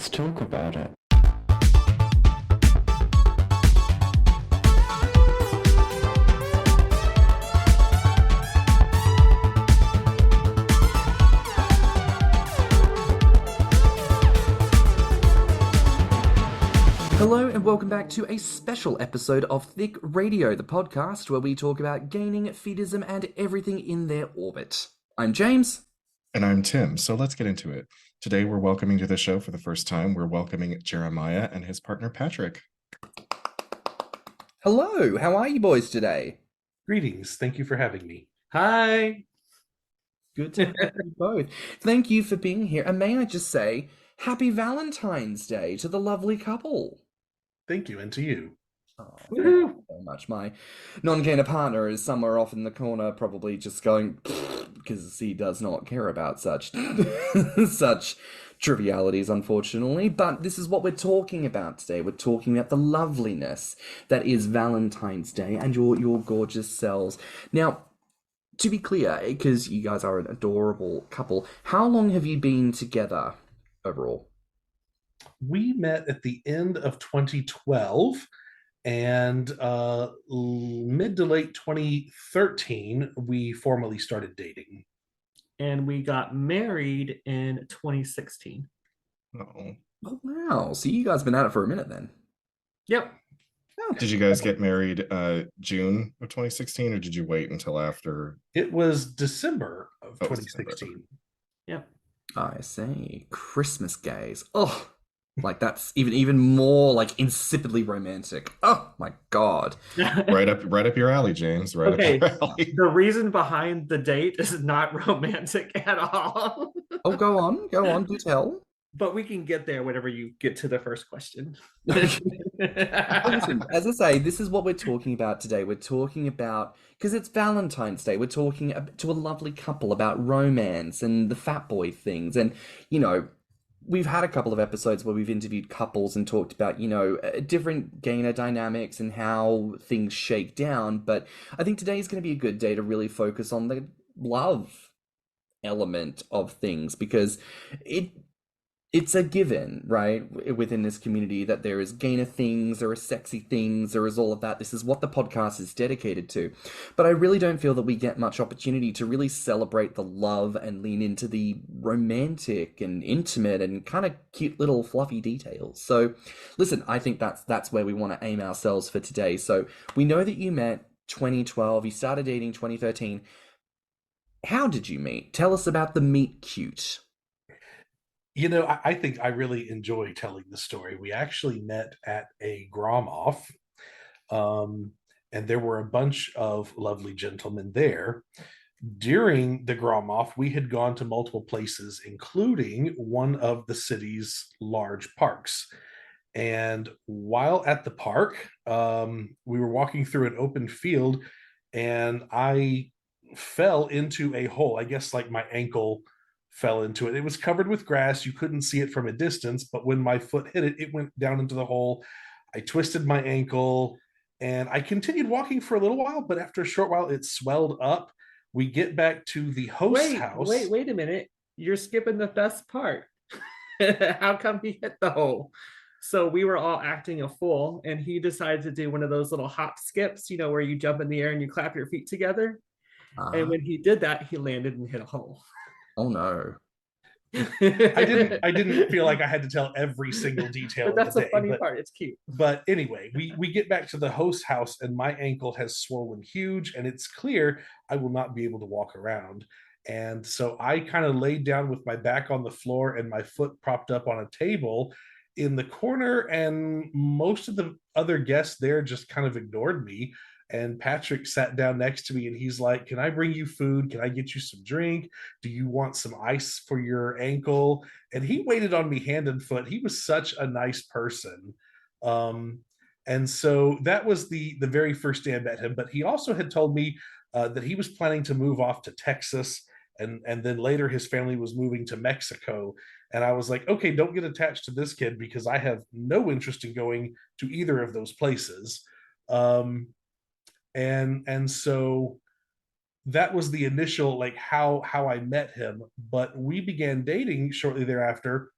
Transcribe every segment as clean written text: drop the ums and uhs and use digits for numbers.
Let's talk about it. Hello and welcome back to a special episode of Thicc Radio, the podcast where we talk about gaining, feedism, and everything in their orbit. I'm James. And I'm Tim, so let's get into it. Today we're welcoming to the show for the first time, we're welcoming Jeremiah and his partner Patrick. Hello, how are you boys today? Greetings, thank you for having me. Hi. Good to have you both. Thank you for being here, and may I just say, happy Valentine's Day to the lovely couple. Thank you, and to you. Oh, thank you so much. My non-gainer partner is somewhere off in the corner, probably just going because he does not care about such such trivialities, unfortunately. But this is what we're talking about today. We're talking about the loveliness that is Valentine's Day and your gorgeous selves. Now, to be clear, because you guys are an adorable couple, how long have you been together overall? We met at the end of 2012, and mid to late 2013, we formally started dating. And we got married in 2016. Oh. Oh, wow. So you guys been at it for a minute then? Yep. Oh. Did you guys get married June of 2016, or did you wait until after? It was December of Oh, 2016. December. Yep. I see. Christmas gaze. Oh, like that's even more like insipidly romantic. Oh my god. Right up your alley, James. Right Okay. up your alley. The reason behind the date is not romantic at all. Oh, go on, do tell. But we can get there whenever you get to the first question. Listen, as I say, this is what we're talking about today. We're talking about, because it's Valentine's Day, we're talking to a lovely couple about romance and the fat boy things. And, you know, we've had a couple of episodes where we've interviewed couples and talked about, you know, different gainer dynamics and how things shake down. But I think today is going to be a good day to really focus on the love element of things, because it's a given, right, within this community that there is gainer things, there are sexy things, there is all of that. This is what the podcast is dedicated to. But I really don't feel that we get much opportunity to really celebrate the love and lean into the romantic and intimate and kind of cute little fluffy details. So listen, I think that's where we want to aim ourselves for today. So we know that you met 2012, you started dating 2013. How did you meet? Tell us about the meet cute. You know, I think I really enjoy telling the story. We actually met at a Grommr, and there were a bunch of lovely gentlemen there. During the Grommr, we had gone to multiple places, including one of the city's large parks. And while at the park, we were walking through an open field, and I fell into a hole. I guess like my ankle fell into it. It was covered with grass. You couldn't see it from a distance, but when my foot hit it, it went down into the hole. I twisted my ankle, and I continued walking for a little while, but after a short while, it swelled up. We get back to the host house. Wait a minute. You're skipping the best part. How come he hit the hole? So we were all acting a fool, and he decided to do one of those little hop skips, you know, where you jump in the air and you clap your feet together. And when he did that, he landed and hit a hole. Oh no. I didn't feel like I had to tell every single detail. But that's the the day, funny part. It's cute. But anyway, we get back to the host house, and my ankle has swollen huge, and it's clear I will not be able to walk around. And so I kind of laid down with my back on the floor and my foot propped up on a table in the corner, and most of the other guests there just kind of ignored me. And Patrick sat down next to me, and he's like, "Can I bring you food? Can I get you some drink? Do you want some ice for your ankle?" And he waited on me hand and foot. He was such a nice person. And so that was the very first day I met him. But he also had told me that he was planning to move off to Texas, and then later his family was moving to Mexico. And I was like, okay, don't get attached to this kid, because I have no interest in going to either of those places. And so that was the initial, like, how I met him. But we began dating shortly thereafter,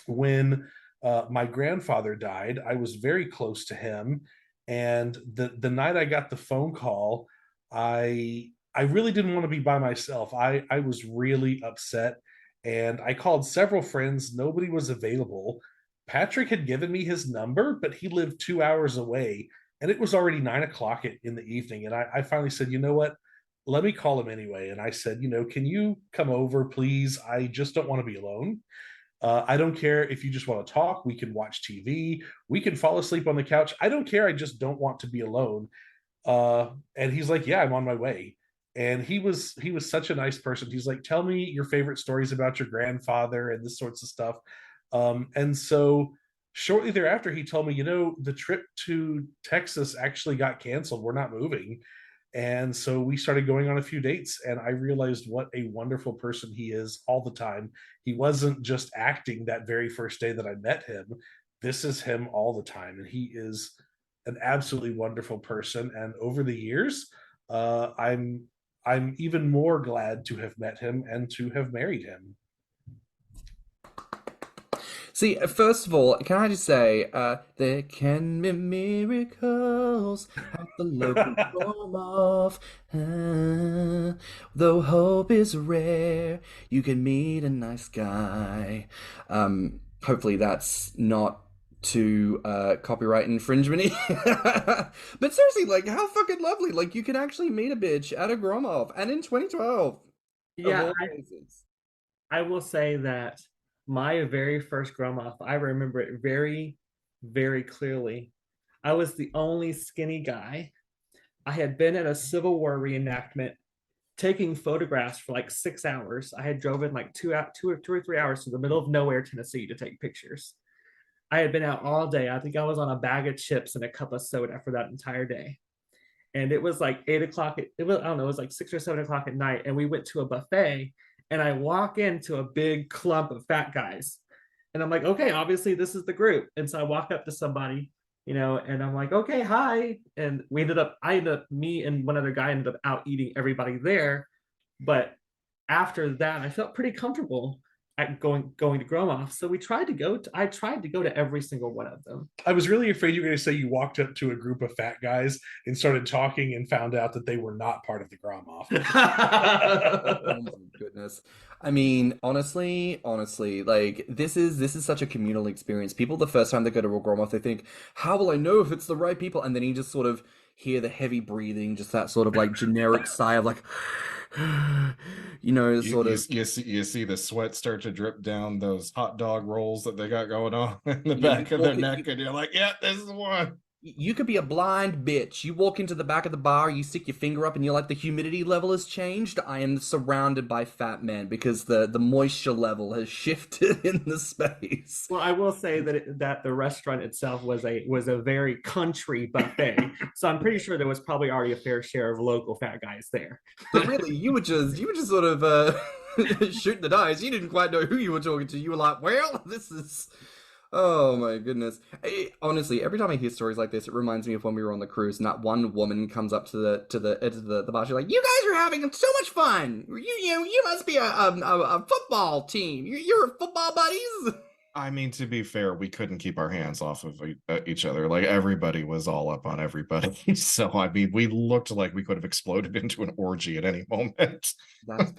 when my grandfather died, I was very close to him, and the night I got the phone call, I really didn't want to be by myself. I was really upset, and I called several friends. Nobody was available. Patrick had given me his number, but he lived 2 hours away, and it was already 9 o'clock in the evening. And I finally said, you know what? Let me call him anyway. And I said, can you come over, please? I just don't want to be alone. I don't care if you just want to talk. We can watch TV. We can fall asleep on the couch. I don't care. I just don't want to be alone. And he's like, yeah, I'm on my way. And he was such a nice person. He's like, tell me your favorite stories about your grandfather and this sorts of stuff. And so shortly thereafter, he told me, the trip to Texas actually got canceled. We're not moving. And so we started going on a few dates, and I realized what a wonderful person he is all the time. He wasn't just acting that very first day that I met him. This is him all the time. And he is an absolutely wonderful person. And over the years, I'm even more glad to have met him and to have married him. See, first of all, can I just say, there can be miracles at the local Grommr. Though hope is rare, you can meet a nice guy. Hopefully that's not too copyright infringement. But seriously, like, how fucking lovely. Like, you can actually meet a bitch at a Grommr, and in 2012. Yeah, I will say that my very first Grommr, I remember it very, very clearly. I was the only skinny guy. I had been at a Civil War reenactment taking photographs for like 6 hours. I had driven like 2 or 3 hours to the middle of nowhere, Tennessee, to take pictures. I had been out all day. I think I was on a bag of chips and a cup of soda for that entire day. And it was like 8 o'clock. It was like 6 or 7 o'clock at night. And we went to a buffet, and I walk into a big clump of fat guys. And I'm like, okay, obviously this is the group. And so I walk up to somebody, and I'm like, okay, hi. And me and one other guy ended up out eating everybody there. But after that, I felt pretty comfortable at going to Grommr. So I tried to go to every single one of them. I was really afraid you were going to say you walked up to a group of fat guys and started talking and found out that they were not part of the Grommr. Oh my goodness. I mean, honestly, like, this is such a communal experience. People, the first time they go to a Grommr, they think, how will I know if it's the right people? And then you just sort of hear the heavy breathing, just that sort of like generic sigh of like, you see the sweat start to drip down those hot dog rolls that they got going on in the back of their neck, and you're like, yeah, this is the one. You could be a blind bitch. You walk into the back of the bar, you stick your finger up, and you're like, the humidity level has changed. I am surrounded by fat men because the moisture level has shifted in the space. Well, I will say that the restaurant itself was a very country buffet, so I'm pretty sure there was probably already a fair share of local fat guys there. But really, you were just sort of shooting the dice. You didn't quite know who you were talking to. You were like, well, this is. Oh my goodness. Honestly, every time I hear stories like this, it reminds me of when we were on the cruise and that one woman comes up to the bar. She's like, you guys are having so much fun. You must be a football team. You're football buddies. I mean, to be fair, we couldn't keep our hands off of each other. Like, everybody was all up on everybody. So, I mean, we looked like we could have exploded into an orgy at any moment. That's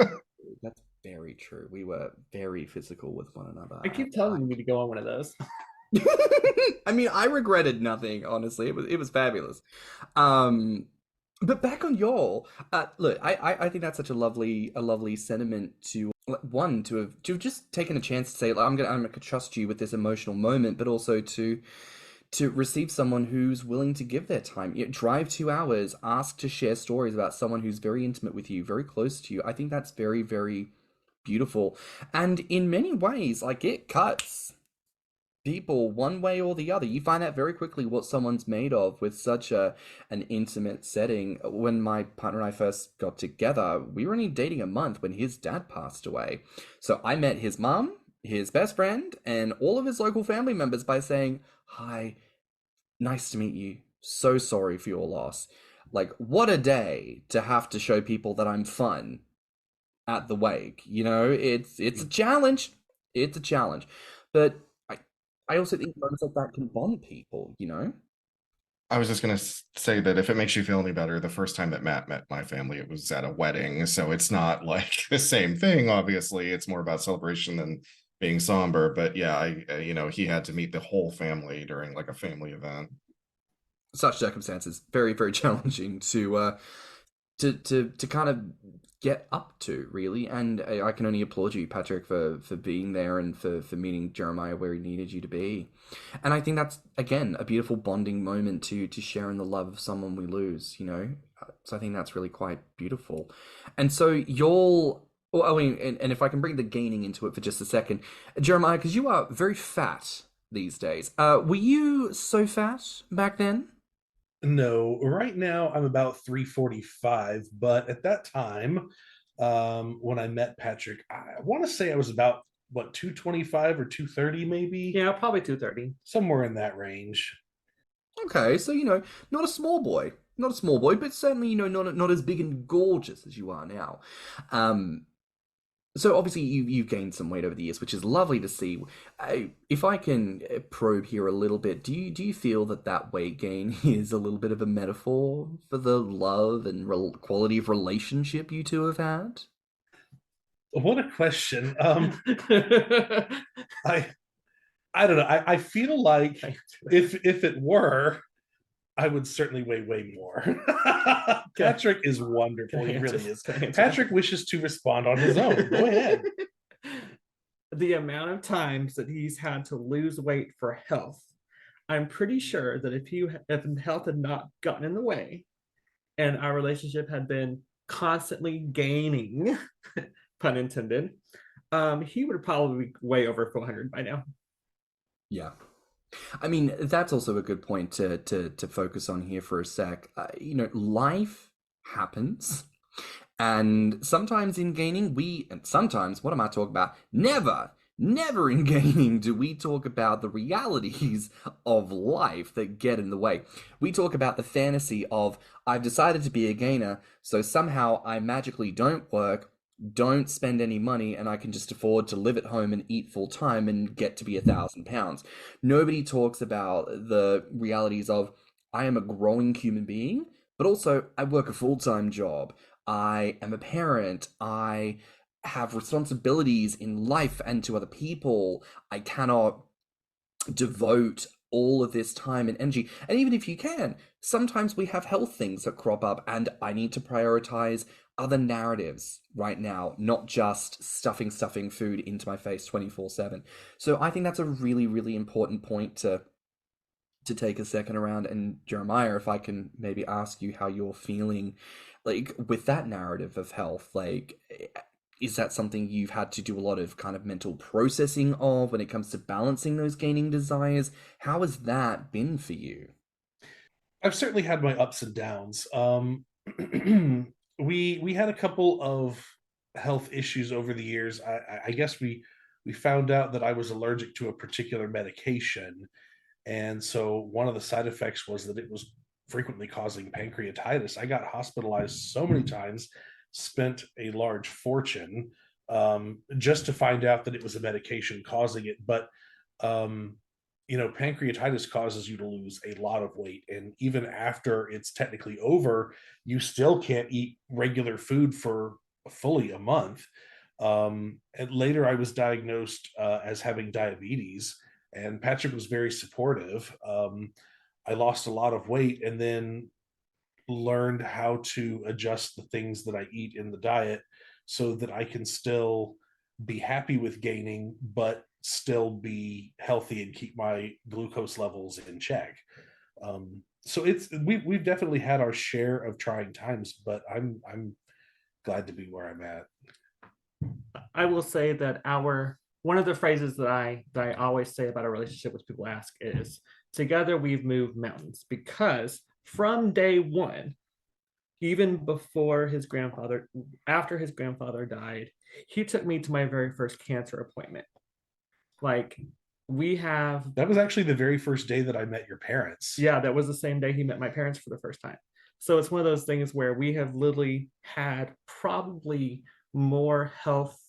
very true. We were very physical with one another. I keep telling you to go on one of those. I mean, I regretted nothing, honestly. It was fabulous. But back on y'all, look, I think that's such a lovely sentiment to have just taken a chance to say, like, I'm gonna trust you with this emotional moment, but also to receive someone who's willing to give their time. Drive 2 hours, ask to share stories about someone who's very intimate with you, very close to you. I think that's very, very beautiful. And in many ways, like, it cuts people one way or the other. You find out very quickly what someone's made of with such an intimate setting. When my partner and I first got together, we were only dating a month when his dad passed away. So I met his mom, his best friend, and all of his local family members by saying, hi, nice to meet you. So sorry for your loss. Like, what a day to have to show people that I'm fun at the wake. It's a challenge. It's a challenge. But I also think moments like that can bond people, I was just going to say that if it makes you feel any better, the first time that Matt met my family, it was at a wedding. So it's not like the same thing, obviously. It's more about celebration than being somber. But yeah, he had to meet the whole family during like a family event. Such circumstances, very, very challenging to kind of get up to, really. And I can only applaud you, Patrick, for being there and for meeting Jeremiah where he needed you to be. And I think that's, again, a beautiful bonding moment to share in the love of someone we lose, So I think that's really quite beautiful. And so and if I can bring the gaining into it for just a second, Jeremiah, because you are very fat these days. Were you so fat back then? No, right now I'm about 345, but at that time, when I met Patrick, I want to say I was about what 225 or 230 maybe. Yeah, probably 230. Somewhere in that range. Okay, so not a small boy, but certainly not as big and gorgeous as you are now. So obviously you've gained some weight over the years, which is lovely to see. If I can probe here a little bit, do you feel that weight gain is a little bit of a metaphor for the love and quality of relationship you two have had? What a question. I don't know. I feel like if it were, I would certainly weigh way more. Patrick is wonderful. He really is. Patrick wishes to respond on his own. Go ahead. The amount of times that he's had to lose weight for health, I'm pretty sure that if health had not gotten in the way and our relationship had been constantly gaining, pun intended, he would probably be way over 400 by now. Yeah. I mean, that's also a good point to focus on here for a sec. Life happens. And sometimes in gaining, and sometimes, what am I talking about? Never in gaining do we talk about the realities of life that get in the way. We talk about the fantasy of, I've decided to be a gainer, so somehow I magically don't work, don't spend any money, and I can just afford to live at home and eat full time and get to be 1,000 pounds. Nobody talks about the realities of, I am a growing human being, but also I work a full-time job. I am a parent. I have responsibilities in life and to other people. I cannot devote all of this time and energy. And even if you can, sometimes we have health things that crop up, and I need to prioritize other narratives right now, not just stuffing food into my face 24/7. So I think that's a really, really important point to take a second around. And Jeremiah, if I can maybe ask you how you're feeling, like, with that narrative of health, like, is that something you've had to do a lot of kind of mental processing of when it comes to balancing those gaining desires? How has that been for you? I've certainly had my ups and downs. We had a couple of health issues over the years. I guess we found out that I was allergic to a particular medication, and so one of the side effects was that it was frequently causing pancreatitis. I got hospitalized so many times, spent a large fortune just to find out that it was a medication causing it. But pancreatitis causes you to lose a lot of weight, and even after it's technically over, you still can't eat regular food for fully a month. And later I was diagnosed as having diabetes, and Patrick was very supportive. I lost a lot of weight and then learned how to adjust the things that I eat in the diet so that I can still be happy with gaining, but still be healthy and keep my glucose levels in check. So we've definitely had our share of trying times, but I'm glad to be where I'm at. I will say that one of the phrases that I always say about a relationship, which people ask, is together we've moved mountains, because from day one, even before after his grandfather died, he took me to my very first cancer appointment. Like, that was actually the very first day that I met your parents. Yeah, that was the same day he met my parents for the first time. So it's one of those things where we have literally had probably more health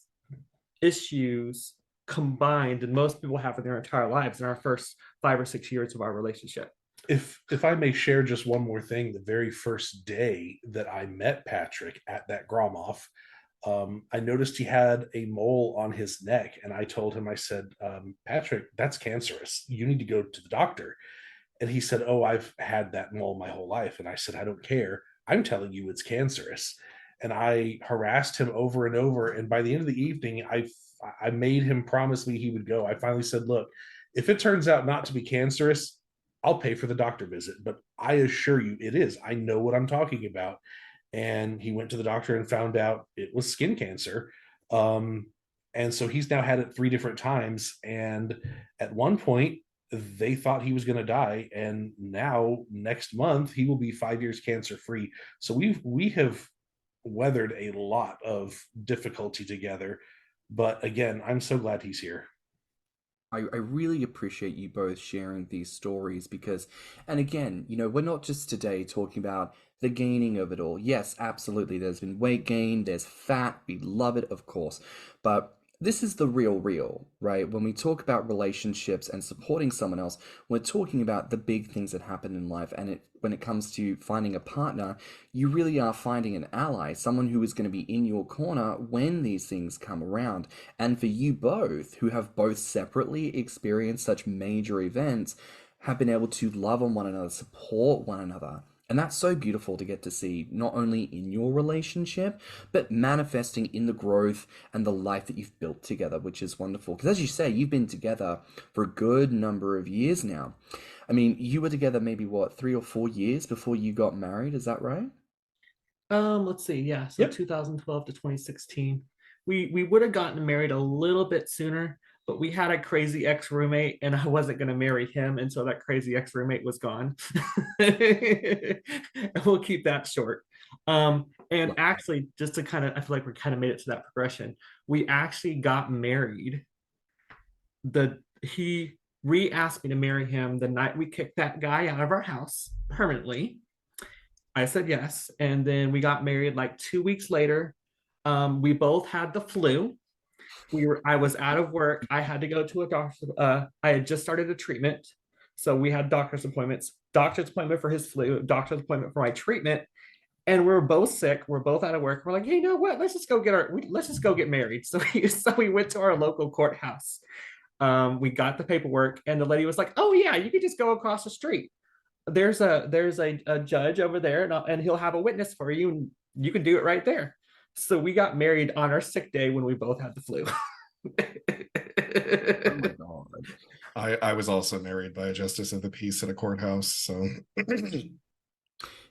issues combined than most people have in their entire lives in our first 5 or 6 years of our relationship. If I may share just one more thing, the very first day that I met Patrick at that Grommr, I noticed he had a mole on his neck, and I told him, I said, Patrick, that's cancerous. You need to go to the doctor. And he said, oh, I've had that mole my whole life. And I said, I don't care. I'm telling you it's cancerous. And I harassed him over and over. And by the end of the evening, I made him promise me he would go. I finally said, look, if it turns out not to be cancerous, I'll pay for the doctor visit. But I assure you it is. I know what I'm talking about. And he went to the doctor and found out it was skin cancer. And so he's now had it 3 different times. And at one point, they thought he was going to die, and now next month he will be 5 years cancer free. So we have weathered a lot of difficulty together, but again, I'm so glad he's here. I really appreciate you both sharing these stories because, and again, we're not just today talking about the gaining of it all. Yes, absolutely, there's been weight gain, there's fat, we love it, of course, but this is the real, right? When we talk about relationships and supporting someone else, we're talking about the big things that happen in life. And when it comes to finding a partner, you really are finding an ally, someone who is going to be in your corner when these things come around. And for you both, who have both separately experienced such major events, have been able to love on one another, support one another. And that's so beautiful to get to see, not only in your relationship, but manifesting in the growth and the life that you've built together, which is wonderful. Because as you say, you've been together for a good number of years now. I mean, you were together maybe, 3 or 4 years before you got married, is that right? Let's see. Yeah. So 2012 to 2016. We would have gotten married a little bit sooner, but we had a crazy ex-roommate and I wasn't going to marry him. And so that crazy ex-roommate was gone. We'll keep that short. And actually, just to I feel like we kind of made it to that progression. We actually got married. He re-asked me to marry him the night we kicked that guy out of our house permanently. I said yes. And then we got married like 2 weeks later. We both had the flu. I was out of work. I had to go to a doctor. I had just started a treatment. So we had doctor's appointments, doctor's appointment for his flu, doctor's appointment for my treatment. And we're both sick. We're both out of work. We're like, hey, you know what? Let's just go get married. So we went to our local courthouse. We got the paperwork and the lady was like, oh yeah, you could just go across the street. There's a judge over there and he'll have a witness for you. And you can do it right there. So we got married on our sick day when we both had the flu. Oh my God. I was also married by a justice of the peace at a courthouse, so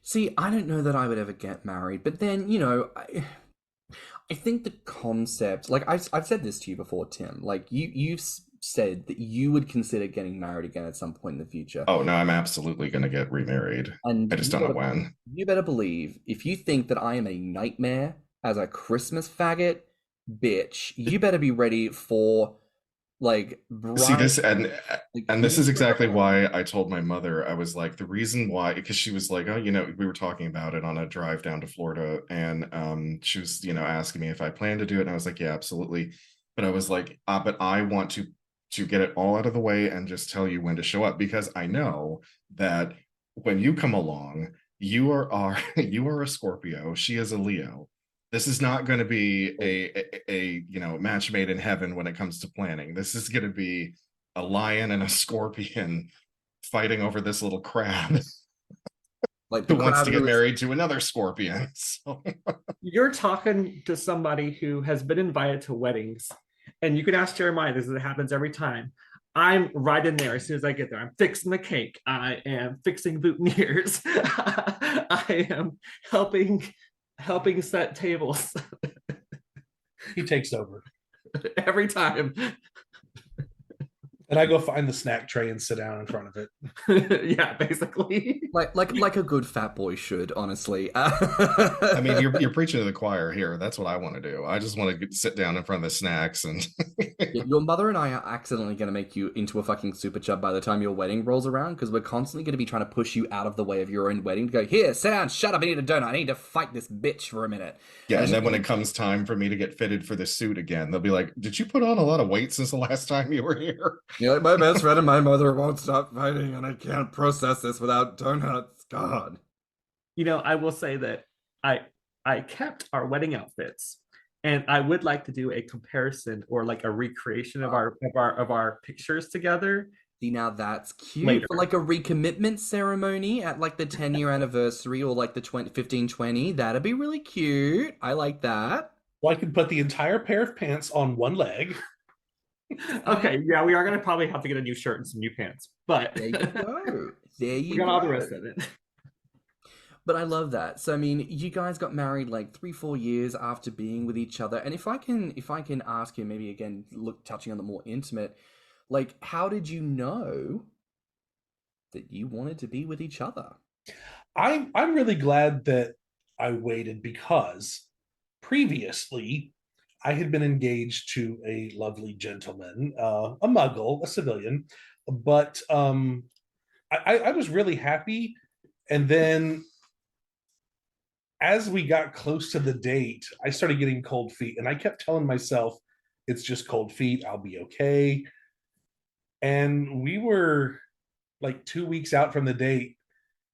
See, I don't know that I would ever get married, but then, I think the concept, like I've said this to you before, Tim, like you've said that you would consider getting married again at some point in the future. Oh no, I'm absolutely going to get remarried. And I just don't know when. You better believe, if you think that I am a nightmare as a Christmas faggot, bitch, you better be ready for See this, and this is exactly why I told my mother. I was like, the reason why, because she was like, oh, we were talking about it on a drive down to Florida, and she was, asking me if I plan to do it, and I was like, yeah, absolutely. But I was like, but I want to get it all out of the way and just tell you when to show up, because I know that when you come along, you are a Scorpio, she is a Leo. This is not going to be a match made in heaven when it comes to planning. This is going to be a lion and a scorpion fighting over this little crab who wants to get married to another scorpion. So. You're talking to somebody who has been invited to weddings, and you can ask Jeremiah this, it happens every time. I'm right in there as soon as I get there. I'm fixing the cake. I am fixing boutonnieres. I am helping set tables. He takes over every time. And I go find the snack tray and sit down in front of it. Yeah, basically. like a good fat boy should, honestly. I mean, you're preaching to the choir here. That's what I want to do. I just want to sit down in front of the snacks and. Your mother and I are accidentally going to make you into a fucking super chub by the time your wedding rolls around, because we're constantly going to be trying to push you out of the way of your own wedding to go, here, sit down, shut up, I need a donut, I need to fight this bitch for a minute. Yeah, and then when it comes time for me to get fitted for the suit again, they'll be like, did you put on a lot of weight since the last time you were here? You're like, my best friend and my mother won't stop fighting, and I can't process this without donuts. God. I will say that I kept our wedding outfits, and I would like to do a comparison or like a recreation of our pictures together. See, now that's cute. Later. For like a recommitment ceremony at like the 10-year anniversary or like the 15-20, that'd be really cute. I like that. Well, I could put the entire pair of pants on one leg. Okay, yeah, we are going to probably have to get a new shirt and some new pants, but there you go. There you we got all the rest of it. But I love that. So I mean, you guys got married like 3-4 years after being with each other. And if I can ask you, maybe again, touching on the more intimate, like, how did you know that you wanted to be with each other? I'm really glad that I waited, because previously I had been engaged to a lovely gentleman, a muggle, a civilian, but I was really happy. And then as we got close to the date, I started getting cold feet, and I kept telling myself, it's just cold feet, I'll be okay. And we were like 2 weeks out from the date,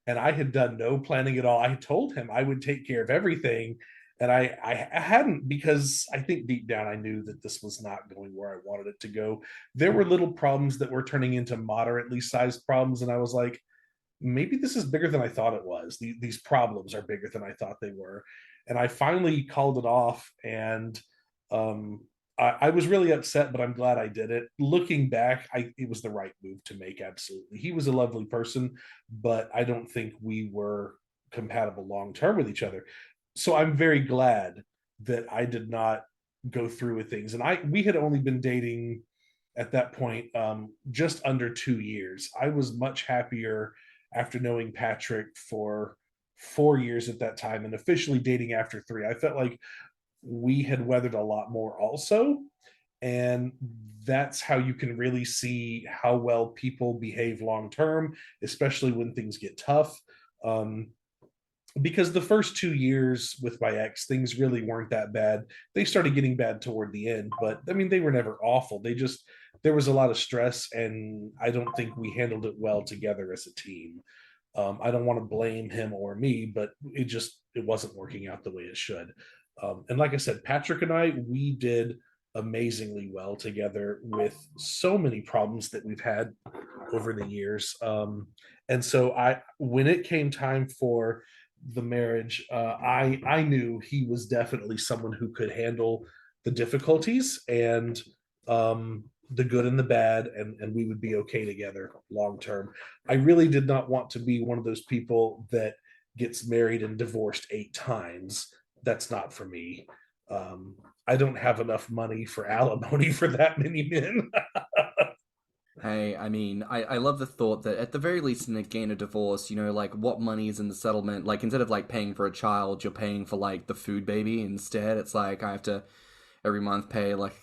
and I had done no planning at all. I told him I would take care of everything, and I hadn't, because I think deep down I knew that this was not going where I wanted it to go. There were little problems that were turning into moderately sized problems, and I was like, maybe this is bigger than I thought it was. These problems are bigger than I thought they were. And I finally called it off, and I was really upset, but I'm glad I did it. Looking back, it was the right move to make, absolutely. He was a lovely person, but I don't think we were compatible long-term with each other. So I'm very glad that I did not go through with things. And we had only been dating at that point just under 2 years. I was much happier after knowing Patrick for 4 years at that time, and officially dating after 3. I felt like we had weathered a lot more also. And that's how you can really see how well people behave long term, especially when things get tough. Because the first 2 years with my ex, things really weren't that bad. They started getting bad toward the end, but I mean, they were never awful. There was a lot of stress, and I don't think we handled it well together as a team. I don't want to blame him or me, but it wasn't working out the way it should. And like I said, Patrick and I, we did amazingly well together with so many problems that we've had over the years. And so when it came time for the marriage, I knew he was definitely someone who could handle the difficulties and the good and the bad, and we would be okay together long term. I really did not want to be one of those people that gets married and divorced 8 times. That's not for me. I don't have enough money for alimony for that many men. Hey, I mean, I love the thought that at the very least in a divorce, like what money is in the settlement, like instead of like paying for a child, you're paying for like the food baby instead. It's like I have to every month pay like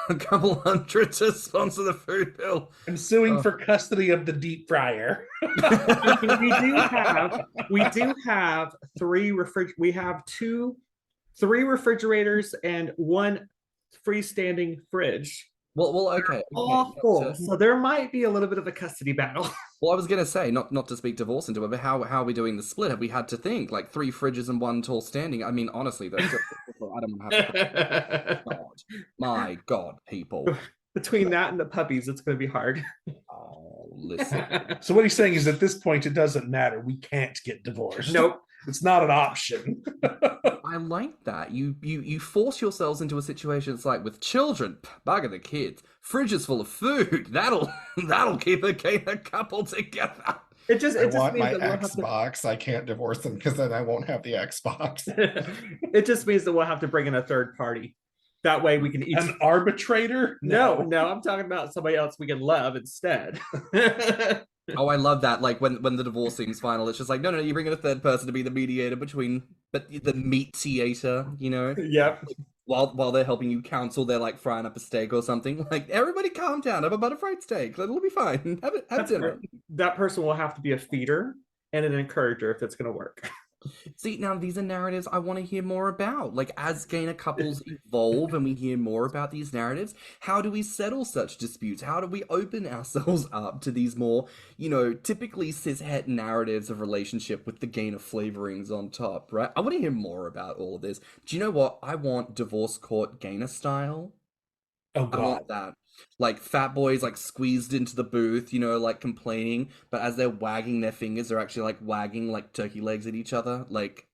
a couple hundred to sponsor the food bill. I'm suing for custody of the deep fryer. we do have 3 we have 3 refrigerators and 1 freestanding fridge. Well, okay. Awful. So there might be a little bit of a custody battle. Well, I was gonna say, not to speak divorce into it, but how are we doing the split? Have we had to think like 3 fridges and 1 tall standing? I mean, honestly, though, I don't have to. God, my God, people. Between that and the puppies, it's going to be hard. Oh, listen. So what he's saying is, at this point, it doesn't matter. We can't get divorced. Nope. It's not an option. I like that. You force yourselves into a situation. It's like with children, bugger the kids. Fridges full of food. That'll keep a couple together. It just want my Xbox. I can't divorce them because then I won't have the Xbox. It just means that we'll have to bring in a third party. That way we can each... An arbitrator? No, I'm talking about somebody else we can love instead. Oh, I love that. Like when the divorce seems final, it's just like, no, you bring in a third person to be the mediator between, but the mediator, you know, Yep. while they're helping you counsel, they're like frying up a steak or something. Like, everybody calm down, have a butter fried steak. It'll be fine. Have That's dinner. that person will have to be a feeder and an encourager if it's going to work. See, now these are narratives I want to hear more about. Like, as gainer couples evolve and we hear more about these narratives, how do we settle such disputes? How do we open ourselves up to these more, typically cishet narratives of relationship with the gainer flavorings on top, right? I want to hear more about all of this. Do you know what? I want divorce court gainer style. Oh I God. want that. Like, fat boys like squeezed into the booth, like complaining, but as they're wagging their fingers, they're actually like wagging like turkey legs at each other. Like,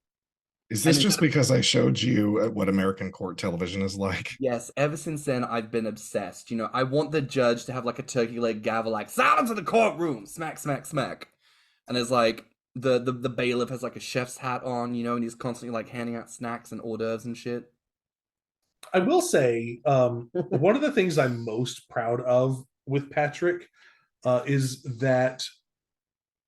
Is this and just because I showed you what American court television is like? yes, ever since then I've been obsessed. I want the judge to have like a turkey leg gavel, like silence in the courtroom, smack, smack, smack. And there's like the bailiff has like a chef's hat on, and he's constantly like handing out snacks and hors d'oeuvres and shit. I will say, one of the things I'm most proud of with Patrick is that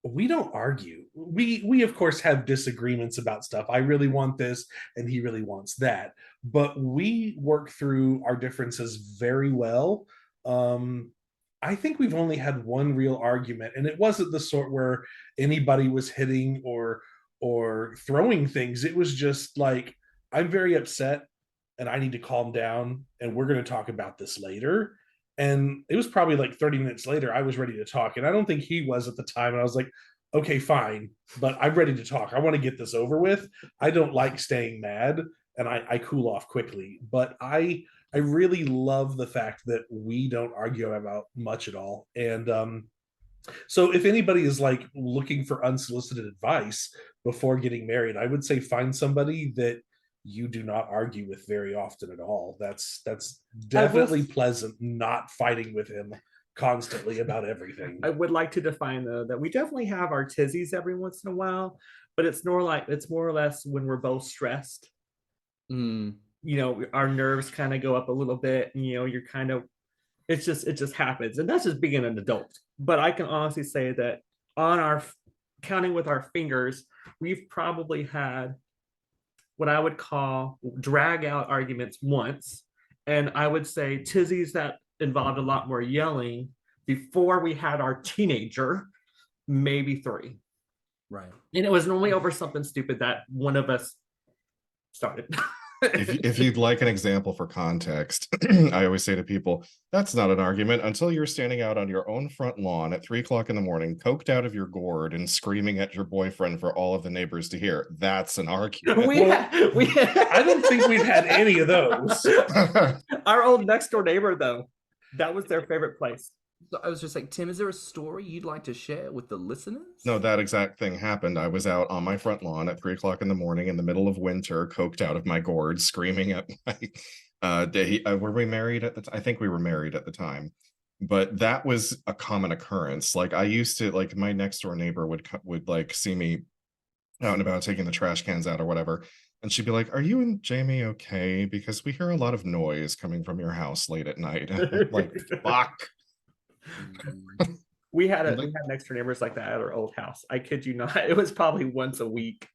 we don't argue. We of course have disagreements about stuff. I really want this, and he really wants that. But we work through our differences very well. I think we've only had one real argument, and it wasn't the sort where anybody was hitting or throwing things. It was just like, I'm very upset and I need to calm down, and we're going to talk about this later. And it was probably like 30 minutes later, I was ready to talk. And I don't think he was at the time. And I was like, okay, fine, but I'm ready to talk. I want to get this over with. I don't like staying mad, and I cool off quickly. But I really love the fact that we don't argue about much at all. And so if anybody is like looking for unsolicited advice before getting married, I would say find somebody that you do not argue with very often at all. That's definitely pleasant, not fighting with him constantly about everything. I would like to define though that we definitely have our tizzies every once in a while, but it's more or less when we're both stressed. Our nerves kind of go up a little bit, and you're kind of, it just happens, and that's just being an adult. But I can honestly say that on our counting with our fingers, we've probably had what I would call drag out arguments once. And I would say tizzies that involved a lot more yelling before we had our teenager, maybe 3. Right. And it was normally over something stupid that one of us started. If you'd like an example for context, I always say to people, that's not an argument until you're standing out on your own front lawn at 3:00 in the morning, coked out of your gourd and screaming at your boyfriend for all of the neighbors to hear. That's an argument. I don't think we've had any of those. Our old next door neighbor, though, that was their favorite place. So I was just like, Tim, is there a story you'd like to share with the listeners? No, that exact thing happened. I was out on my front lawn at 3:00 in the morning in the middle of winter, coked out of my gourd, screaming at my were we married at the time? I think we were married at the time. But that was a common occurrence. Like, I used to, like, my next door neighbor would like see me out and about taking the trash cans out or whatever. And she'd be like, "Are you and Jamie okay? Because we hear a lot of noise coming from your house late at night." Like, fuck. We had next door neighbors like that at our old house. I kid you not. It was probably once a week.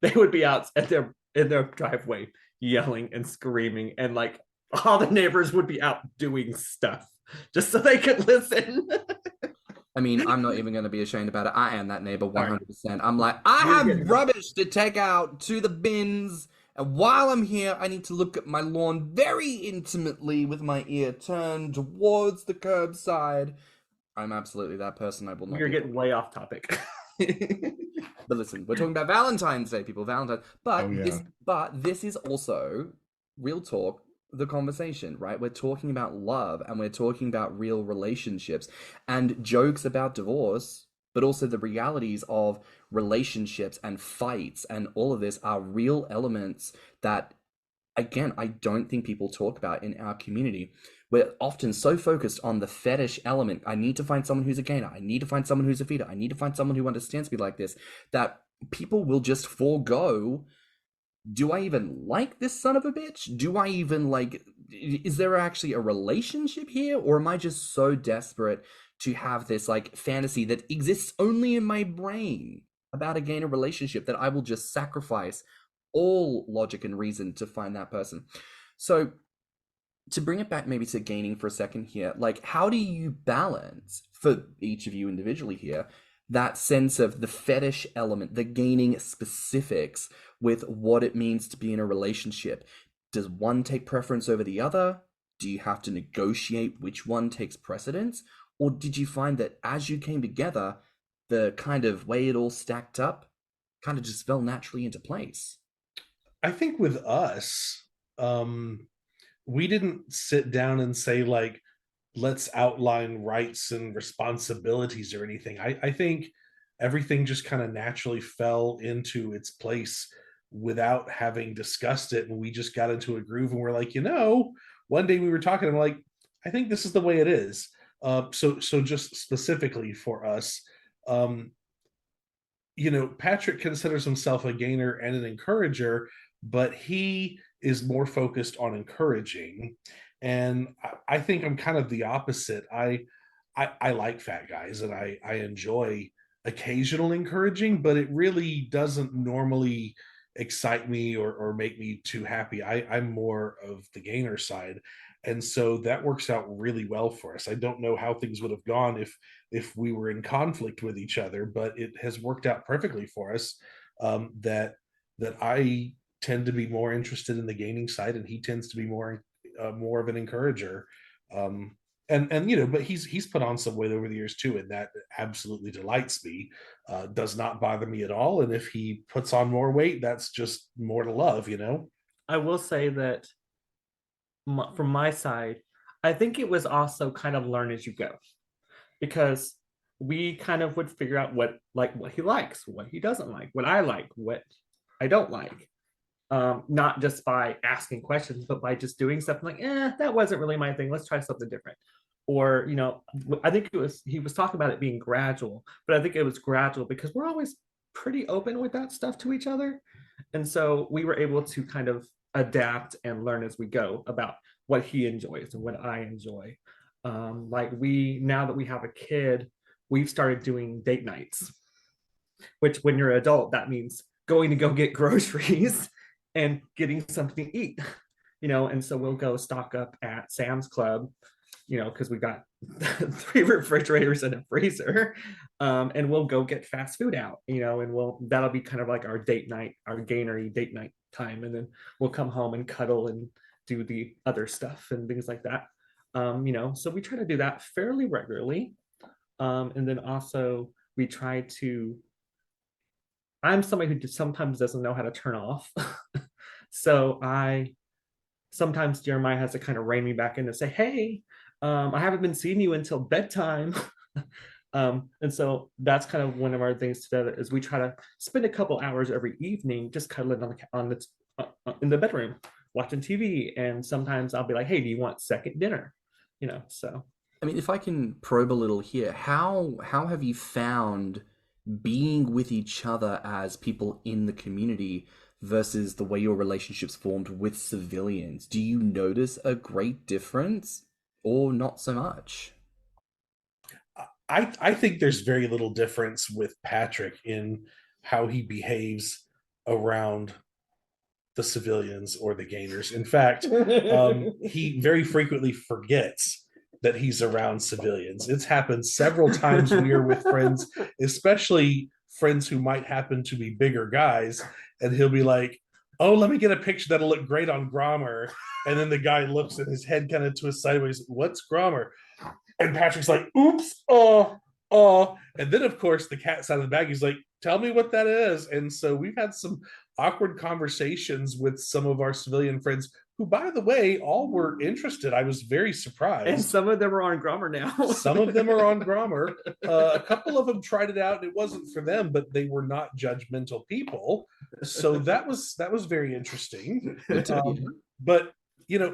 They would be out in their driveway yelling and screaming, and like all the neighbors would be out doing stuff just so they could listen. I mean, I'm not even going to be ashamed about it. I am that neighbor 100%. I'm like, I have rubbish to take out to the bins. And while I'm here, I need to look at my lawn very intimately with my ear turned towards the curbside. I'm absolutely that person. I will not. You're getting way off topic. But listen, we're talking about Valentine's Day, people. Valentine's. But this is also real talk, the conversation, right? We're talking about love, and we're talking about real relationships and jokes about divorce, but also the realities of relationships and fights and all of this are real elements that, again, I don't think people talk about in our community. We're often so focused on the fetish element. I need to find someone who's a gainer. I need to find someone who's a feeder. I need to find someone who understands me like this, that people will just forego, do I even like this son of a bitch? Do I even like is there actually a relationship here, or am I just so desperate to have this like fantasy that exists only in my brain about a gainer relationship that I will just sacrifice all logic and reason to find that person? So to bring it back maybe to gaining for a second here, like how do you balance for each of you individually here that sense of the fetish element, the gaining specifics with what it means to be in a relationship? Does one take preference over the other? Do you have to negotiate which one takes precedence? Or did you find that as you came together, the kind of way it all stacked up kind of just fell naturally into place? I think with us, we didn't sit down and say, like, let's outline rights and responsibilities or anything. I think everything just kind of naturally fell into its place without having discussed it. And we just got into a groove and we're like, one day we were talking and I'm like, I think this is the way it is. So just specifically for us, Patrick considers himself a gainer and an encourager, but he is more focused on encouraging. And I think I'm kind of the opposite. I like fat guys and I enjoy occasional encouraging, but it really doesn't normally excite me or make me too happy. I'm more of the gainer side. And so that works out really well for us. I don't know how things would have gone if we were in conflict with each other, but it has worked out perfectly for us. That I tend to be more interested in the gaining side, and he tends to be more of an encourager. But he's put on some weight over the years too, and that absolutely delights me. Does not bother me at all. And if he puts on more weight, that's just more to love. I will say that from my side, I think it was also kind of learn as you go, because we kind of would figure out what he likes, what he doesn't like, what I like, what I don't like. Not just by asking questions, but by just doing something like, that wasn't really my thing. Let's try something different. Or, I think he was talking about it being gradual, but I think it was gradual because we're always pretty open with that stuff to each other. And so we were able to kind of adapt and learn as we go about what he enjoys and what I enjoy. Now that we have a kid, we've started doing date nights, which when you're an adult, that means going to go get groceries and getting something to eat, and so we'll go stock up at Sam's Club, because we got 3 refrigerators and a freezer, and we'll go get fast food out, and that'll be kind of like our date night, our gainery date night time, and then we'll come home and cuddle and do the other stuff and things like that, so we try to do that fairly regularly, and then also we try to. I'm somebody who sometimes doesn't know how to turn off. So sometimes Jeremiah has to kind of rein me back in and say, hey, I haven't been seeing you until bedtime. And so that's kind of one of our things together is we try to spend a couple hours every evening just cuddling in the bedroom, watching TV. And sometimes I'll be like, hey, do you want second dinner? So. I mean, if I can probe a little here, how have you found being with each other as people in the community versus the way your relationships formed with civilians? Do you notice a great difference or not so much? I think there's very little difference with Patrick in how he behaves around the civilians or the gainers. In fact, he very frequently forgets that he's around civilians. It's happened several times we are with friends, especially friends who might happen to be bigger guys, and he'll be like, oh, let me get a picture that'll look great on Grommr. And then the guy looks and his head kind of twists sideways. What's Grommr? And Patrick's like, oops, and then of course the cat's out of the bag. He's like, tell me what that is. And so we've had some awkward conversations with some of our civilian friends who, by the way, all were interested. I was very surprised. And some of them are on Grommr now. Some of them are on Grommr. A couple of them tried it out and it wasn't for them, but they were not judgmental people. So that was very interesting. But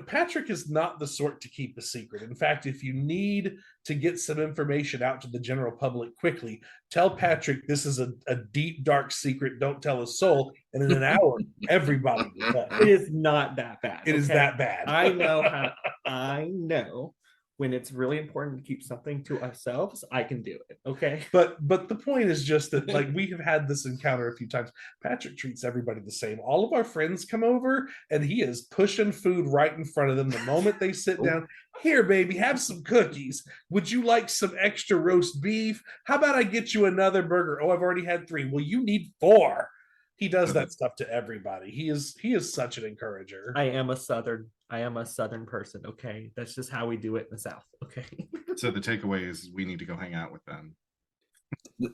Patrick is not the sort to keep a secret. In fact, if you need to get some information out to the general public quickly, tell Patrick this is a deep, dark secret. Don't tell a soul. And in an hour, everybody will know. It is not that bad. It is that bad. I know when it's really important to keep something to ourselves, I can do it. Okay. But the point is just that, like, we have had this encounter a few times. Patrick treats everybody the same. All of our friends come over and he is pushing food right in front of them the moment they sit down. Here, baby, have some cookies. Would you like some extra roast beef? How about I get you another burger? Oh, I've already had 3. Well, you need 4. He does that stuff to everybody. He is such an encourager. I am a Southern person. Okay, that's just how we do it in the South. Okay. So the takeaway is we need to go hang out with them.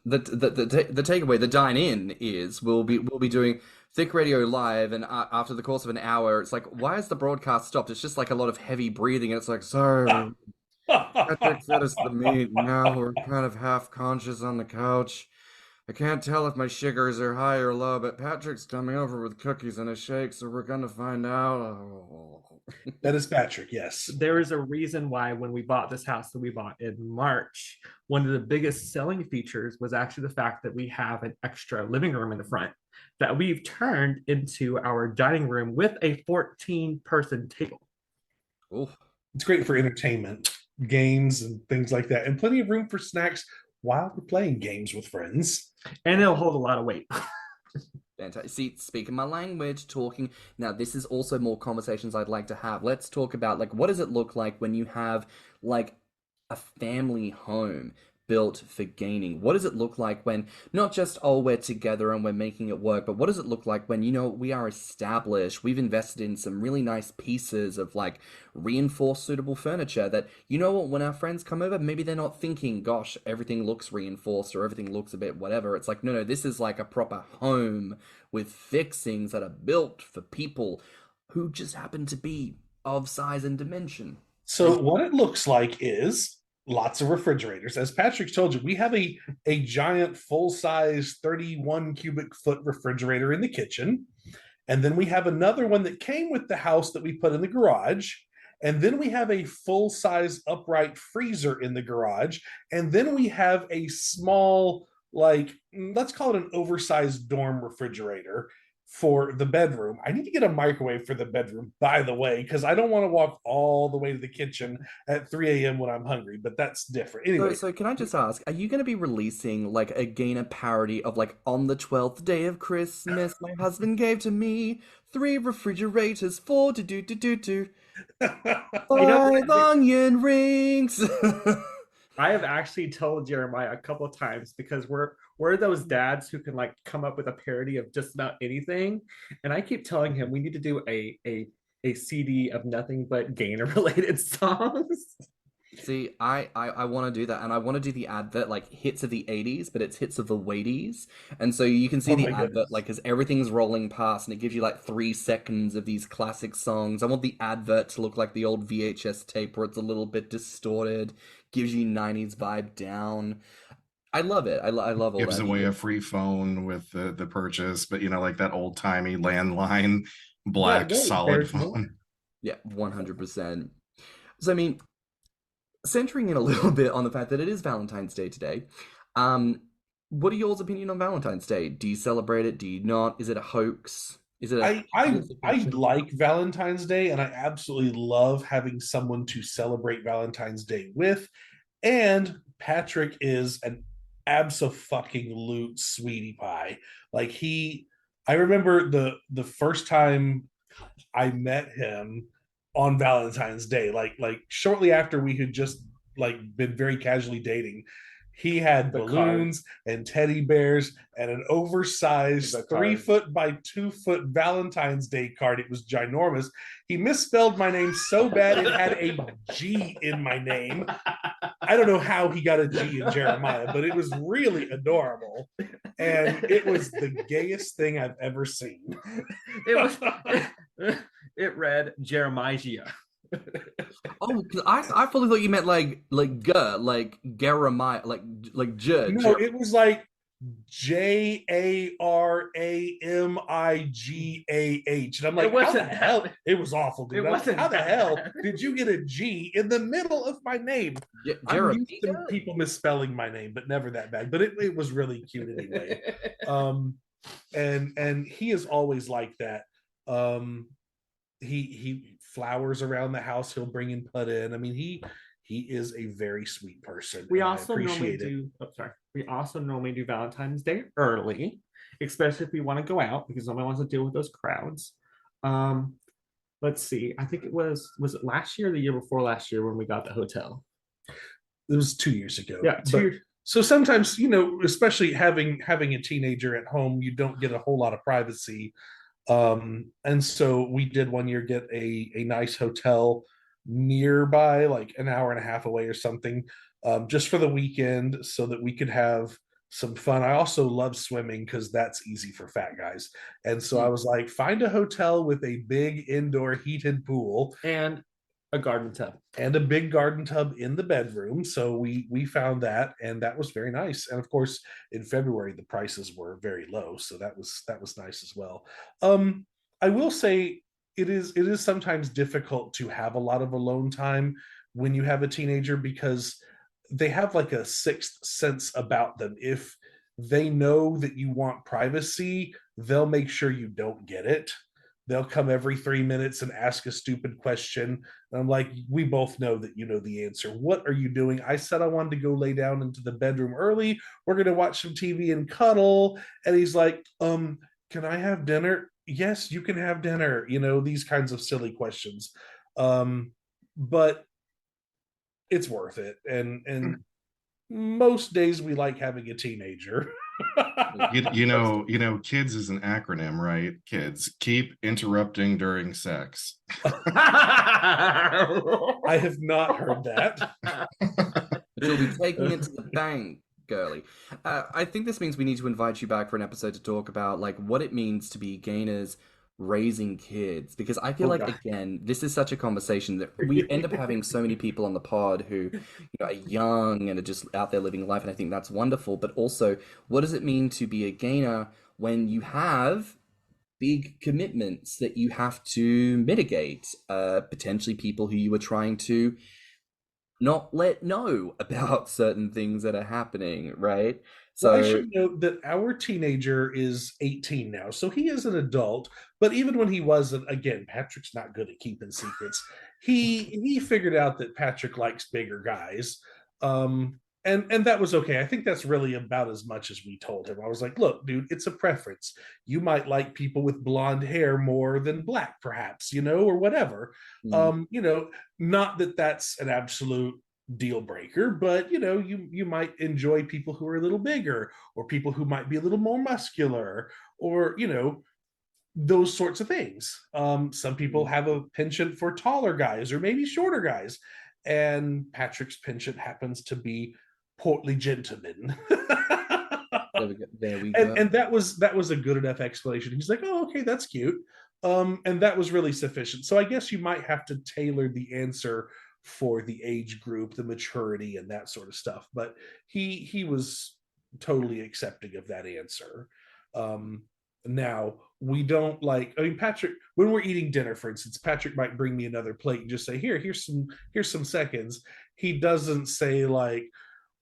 The takeaway, the dine in is we'll be doing Thicc Radio live, and after the course of an hour, it's like, why is the broadcast stopped? It's just like a lot of heavy breathing, and it's like, so Patrick fed us the meat. Now we're kind of half conscious on the couch. I can't tell if my sugars are high or low, but Patrick's coming over with cookies and a shake, so we're gonna find out. That is Patrick, yes. There is a reason why when we bought this house that we bought in March, one of the biggest selling features was actually the fact that we have an extra living room in the front that we've turned into our dining room with a 14-person table. Ooh. It's great for entertainment, games, and things like that, and plenty of room for snacks while we're playing games with friends. And it'll hold a lot of weight. Fantastic. See, speaking my language, talking. Now, this is also more conversations I'd like to have. Let's talk about, like, what does it look like when you have, like, a family home built for gaming? What does it look like when not just, oh, we're together and we're making it work, but what does it look like when, we are established, we've invested in some really nice pieces of, like, reinforced suitable furniture that, when our friends come over, maybe they're not thinking, gosh, everything looks reinforced or everything looks a bit whatever. It's like, no, this is like a proper home with fixings that are built for people who just happen to be of size and dimension. So what it looks like is lots of refrigerators. As Patrick told you, we have a giant full-size 31 cubic foot refrigerator in the kitchen. And then we have another one that came with the house that we put in the garage. And then we have a full-size upright freezer in the garage. And then we have a small, let's call it an oversized dorm refrigerator for the bedroom. I need to get a microwave for the bedroom, by the way, because I don't want to walk all the way to the kitchen at 3 a.m. when I'm hungry, but that's different. Anyway. So can I just ask, are you going to be releasing like a Gainer parody of like, on the 12th day of Christmas, my husband gave to me 3 refrigerators, 4 do 5 onion rings. I have actually told Jeremiah a couple of times because we're those dads who can like come up with a parody of just about anything, and I keep telling him we need to do a CD of nothing but Gainer related songs. See, I want to do that, and I want to do the advert like hits of the 80s, but it's hits of the weighties, and so you can see the advert like as everything's rolling past, and it gives you like 3 seconds of these classic songs. I want the advert to look like the old VHS tape where it's a little bit distorted, gives you 90s vibe down. I love it. I love all that. Gives away a free phone with the purchase, but like that old timey landline black solid phone. Yeah, 100%. So I mean, centering in a little bit on the fact that it is Valentine's Day today, what are y'all's opinion on Valentine's Day? Do you celebrate it? Do you not? Is it a hoax? Is it I like Valentine's Day, and I absolutely love having someone to celebrate Valentine's Day with. And Patrick is an abso-fucking-lute sweetie pie. I remember the first time I met him on Valentine's Day, like shortly after we had just been very casually dating, he had balloons and teddy bears and an oversized 3 foot by 2 foot Valentine's Day card. It was ginormous. He misspelled my name so bad it had a G in my name. I don't know how he got a G in Jeremiah, but it was really adorable. And it was the gayest thing I've ever seen. It read Jeremiah. Oh, because I fully thought you meant like Jeremiah, like Judge. No, it was like Jaramigah. And I'm like, It how the wasn't hell? that- It was awful, dude. It wasn't How the that hell bad. did you get a G in the middle of my name? I'm used to Jeremiah? people misspelling my name, but never that bad. But it was really cute anyway. And he is always like that. He flowers around the house. He'll bring and put in. I mean, he is a very sweet person. We and I also normally appreciate it. do. Oh, sorry. We also normally do Valentine's Day early, especially if we want to go out because nobody wants to deal with those crowds. Let's see. I think it was it last year or the year before last year when we got the hotel? It was 2 years ago. Yeah, So sometimes, especially having a teenager at home, you don't get a whole lot of privacy. And so we did one year get a nice hotel nearby, like an hour and a half away or something, just for the weekend so that we could have some fun. I also love swimming because that's easy for fat guys. And so I was like, find a hotel with a big indoor heated pool and a garden tub. and a big garden tub in the bedroom. So we found that, and that was very nice. And of course, in February the prices were very low, so that was nice as well. I will say it is sometimes difficult to have a lot of alone time when you have a teenager because they have like a sixth sense about them. If they know that you want privacy, they'll make sure you don't get it. They'll come every 3 minutes and ask a stupid question. And I'm like, we both know that you know the answer. What are you doing? I said I wanted to go lay down into the bedroom early. We're going to watch some TV and cuddle. And he's like, can I have dinner? Yes, you can have dinner. These kinds of silly questions. But it's worth it. And most days we like having a teenager. Kids is an acronym, right? Kids, keep interrupting during sex. I have not heard that. She'll be taking it to the bank, girly. I think this means we need to invite you back for an episode to talk about like what it means to be gainers raising kids, because I feel like, again, this is such a conversation that we end up having so many people on the pod who are young and are just out there living life, and I think that's wonderful. But also, what does it mean to be a gainer when you have big commitments that you have to mitigate, potentially people who you are trying to not let know about certain things that are happening, right? So I should note that our teenager is 18 now, so he is an adult. But even when he wasn't, again, Patrick's not good at keeping secrets. He figured out that Patrick likes bigger guys, and that was okay. I think that's really about as much as we told him. I was like, look, dude, it's a preference. You might like people with blonde hair more than black, perhaps, or whatever. Not that that's an absolute deal breaker, but you might enjoy people who are a little bigger, or people who might be a little more muscular, or those sorts of things. Some people have a penchant for taller guys or maybe shorter guys, and Patrick's penchant happens to be portly gentlemen. There we go. And that was a good enough explanation. He's like, oh, okay, that's cute. And that was really sufficient. So I guess you might have to tailor the answer for the age group, the maturity, and that sort of stuff. But he was totally accepting of that answer. Now, we don't Patrick, when we're eating dinner, for instance, Patrick might bring me another plate and just say, here's some seconds. He doesn't say like,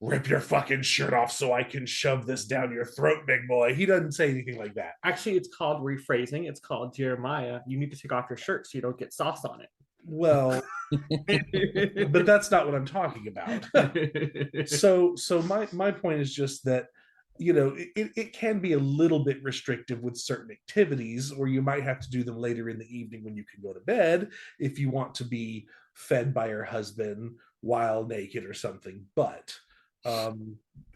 rip your fucking shirt off so I can shove this down your throat, big boy. He doesn't say anything like that. Actually, it's called rephrasing. It's called Jeremiah. You need to take off your shirt so you don't get sauce on it. Well, but that's not what I'm talking about. So my point is just that, it can be a little bit restrictive with certain activities, or you might have to do them later in the evening when you can go to bed if you want to be fed by your husband while naked or something. But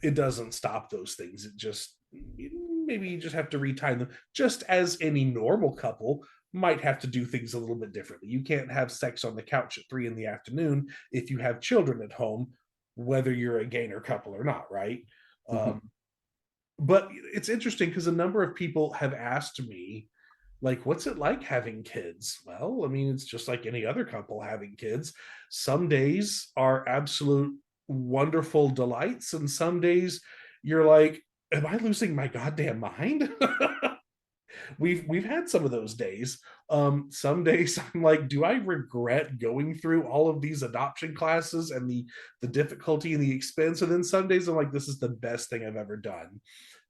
it doesn't stop those things. It just, maybe you just have to retime them, just as any normal couple might have to do things a little bit differently. You can't have sex on the couch at 3 p.m. if you have children at home, whether you're a gainer couple or not, right? But it's interesting because a number of people have asked me, like, what's it like having kids? Well, I mean, it's just like any other couple having kids. Some days are absolute wonderful delights, and some days you're like, am I losing my goddamn mind? We've had some of those days. Some days I'm like, do I regret going through all of these adoption classes and the difficulty and the expense? And then some days I'm like, this is the best thing I've ever done.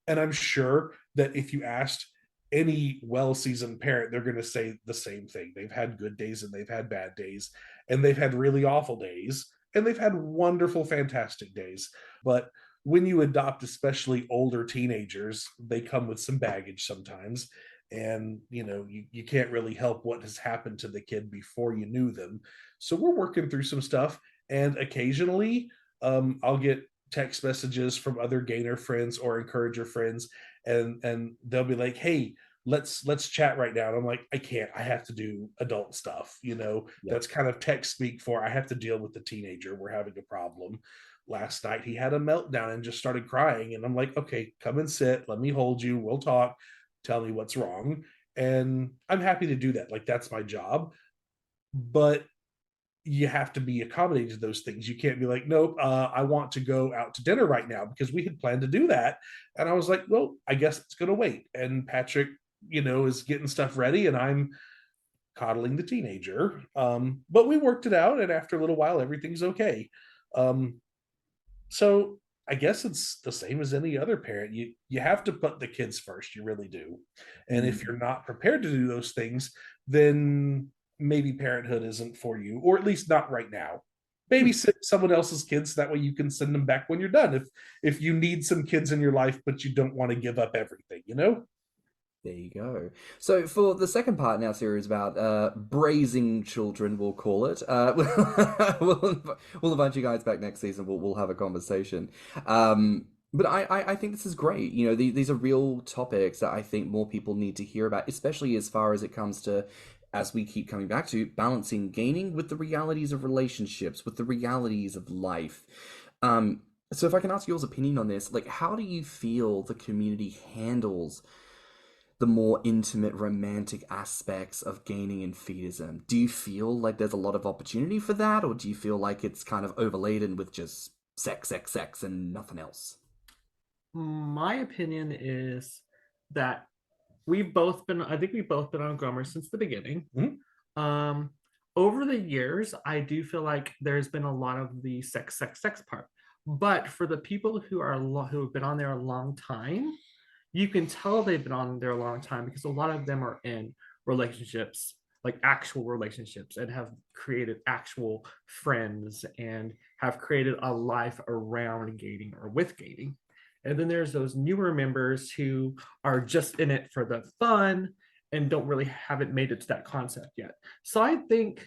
And I'm sure that if you asked any well-seasoned parent, they're going to say the same thing. They've had good days and they've had bad days, and they've had really awful days, and they've had wonderful, fantastic days. But when you adopt, especially older teenagers, they come with some baggage sometimes. And you can't really help what has happened to the kid before you knew them. So we're working through some stuff. And occasionally I'll get text messages from other gainer friends or encourager friends, and they'll be like, hey, let's chat right now. And I'm like, I can't, I have to do adult stuff. That's kind of tech speak for I have to deal with the teenager. We're having a problem. Last night he had a meltdown and just started crying, and I'm like, okay, come and sit, let me hold you, we'll talk, tell me what's wrong. And I'm happy to do that. Like, that's my job. But you have to be accommodating to those things. You can't be like, nope, I want to go out to dinner right now, because we had planned to do that. And I was like, well, I guess it's going to wait. And Patrick, is getting stuff ready, and I'm coddling the teenager. But we worked it out, and after a little while, everything's okay. So I guess it's the same as any other parent. You have to put the kids first. You really do. And if you're not prepared to do those things, then maybe parenthood isn't for you, or at least not right now. Babysit someone else's kids. That way you can send them back when you're done. If you need some kids in your life, but you don't want to give up everything, There you go. So for the second part in our series about braising children, we'll call it, we'll invite you guys back next season. We'll have a conversation. But I think this is great. These are real topics that I think more people need to hear about, especially as far as it comes to, as we keep coming back to, balancing gaining with the realities of relationships, with the realities of life. So if I can ask yours opinion on this, like, how do you feel the community handles the more intimate romantic aspects of gaining and feedism? Do you feel like there's a lot of opportunity for that, or do you feel like it's kind of overladen with just sex, and nothing else? My opinion is that I think we've both been on Grommr since the beginning. Mm-hmm. Over the years, I do feel like there's been a lot of the sex part. But for the people who have been on there a long time, you can tell they've been on there a long time, because a lot of them are in relationships, like actual relationships, and have created actual friends and have created a life around gating or with gating. And then there's those newer members who are just in it for the fun and haven't made it to that concept yet. So I think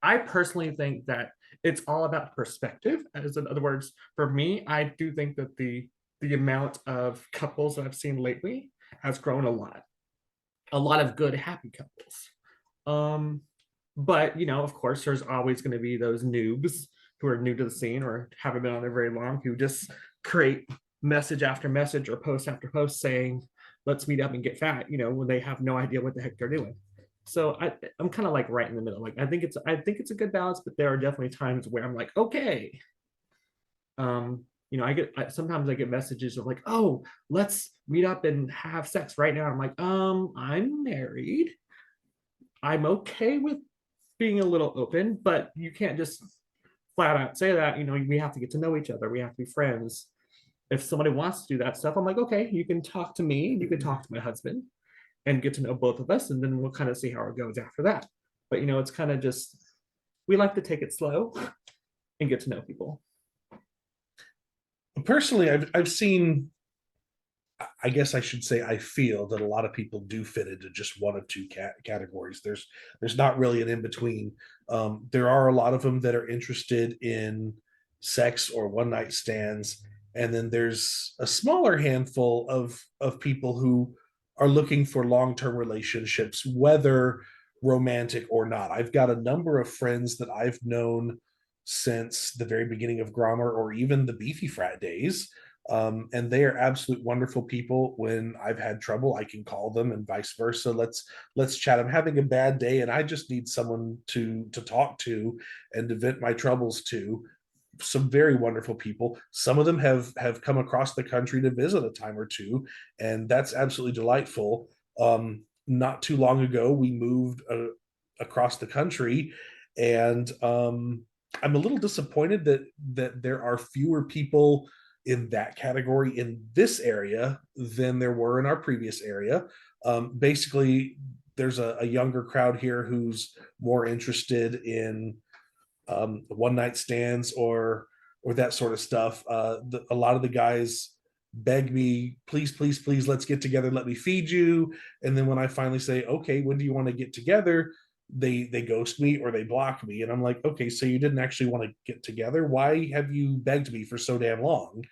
I personally think that it's all about perspective. As in other words, for me, I do think that the amount of couples that I've seen lately has grown a lot of good, happy couples. But of course, there's always going to be those noobs who are new to the scene or haven't been on there very long, who just create message after message or post after post saying, let's meet up and get fat, when they have no idea what the heck they're doing. So I'm kind of like right in the middle. Like, I think it's a good balance, but there are definitely times where I'm like, okay. Sometimes I get messages of like, oh, let's meet up and have sex right now. I'm like, I'm married. I'm okay with being a little open, but you can't just flat out say that. We have to get to know each other. We have to be friends. If somebody wants to do that stuff, I'm like, okay, you can talk to me, you can talk to my husband, and get to know both of us, and then we'll kind of see how it goes after that. But it's kind of just, we like to take it slow and get to know people. Personally, I've seen, I guess I should say, I feel that a lot of people do fit into just one of two categories. There's not really an in between. There are a lot of them that are interested in sex or one night stands, and then there's a smaller handful of people who are looking for long-term relationships, whether romantic or not. I've got a number of friends that I've known since the very beginning of Grommr, or even the Beefy Frat days. And they are absolute wonderful people. When I've had trouble, I can call them, and vice versa. Let's chat. I'm having a bad day and I just need someone to talk to and to vent my troubles to. some very wonderful people. Some of them have come across the country to visit a time or two, and that's absolutely delightful. Not too long ago, we moved across the country, and I'm a little disappointed that there are fewer people in that category in this area than there were in our previous area. Basically, there's a younger crowd here who's more interested in one night stands or that sort of stuff. A lot of the guys beg me, please, please, please, let's get together. Let me feed you. And then when I finally say, okay, when do you want to get together? They ghost me or they block me. And I'm like, okay, so you didn't actually want to get together. Why have you begged me for so damn long?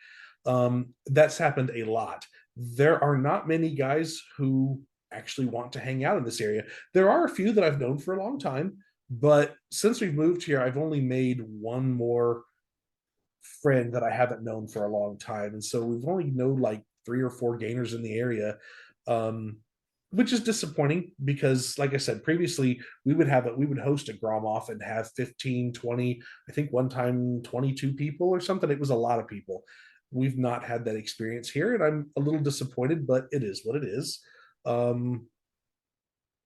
That's happened a lot. There are not many guys who actually want to hang out in this area. There are a few that I've known for a long time, but since we've moved here, I've only made one more friend that I haven't known for a long time. And so we've only known like 3 or 4 gainers in the area, which is disappointing because, like I said, previously we would host a Grommr and have 15, 20, I think one time 22 people or something. It was a lot of people. We've not had that experience here, and I'm a little disappointed, but it is what it is.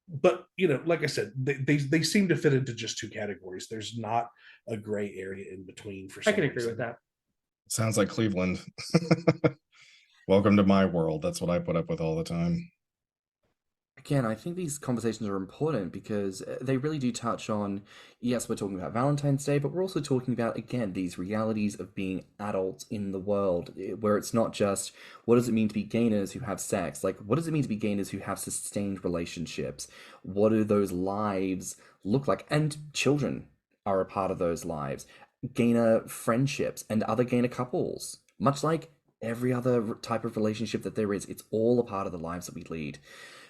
But like I said, they seem to fit into just 2 categories. There's not a gray area in between for some I can agree reason. with that. Sounds like Cleveland. Welcome to my world. That's what I put up with all the time. Again, I think these conversations are important because they really do touch on, yes, we're talking about Valentine's Day, but we're also talking about, again, these realities of being adults in the world, where it's not just, what does it mean to be gainers who have sex? Like, what does it mean to be gainers who have sustained relationships? What do those lives look like? And children are a part of those lives. Gainer friendships and other gainer couples, much like every other type of relationship that there is, it's all a part of the lives that we lead.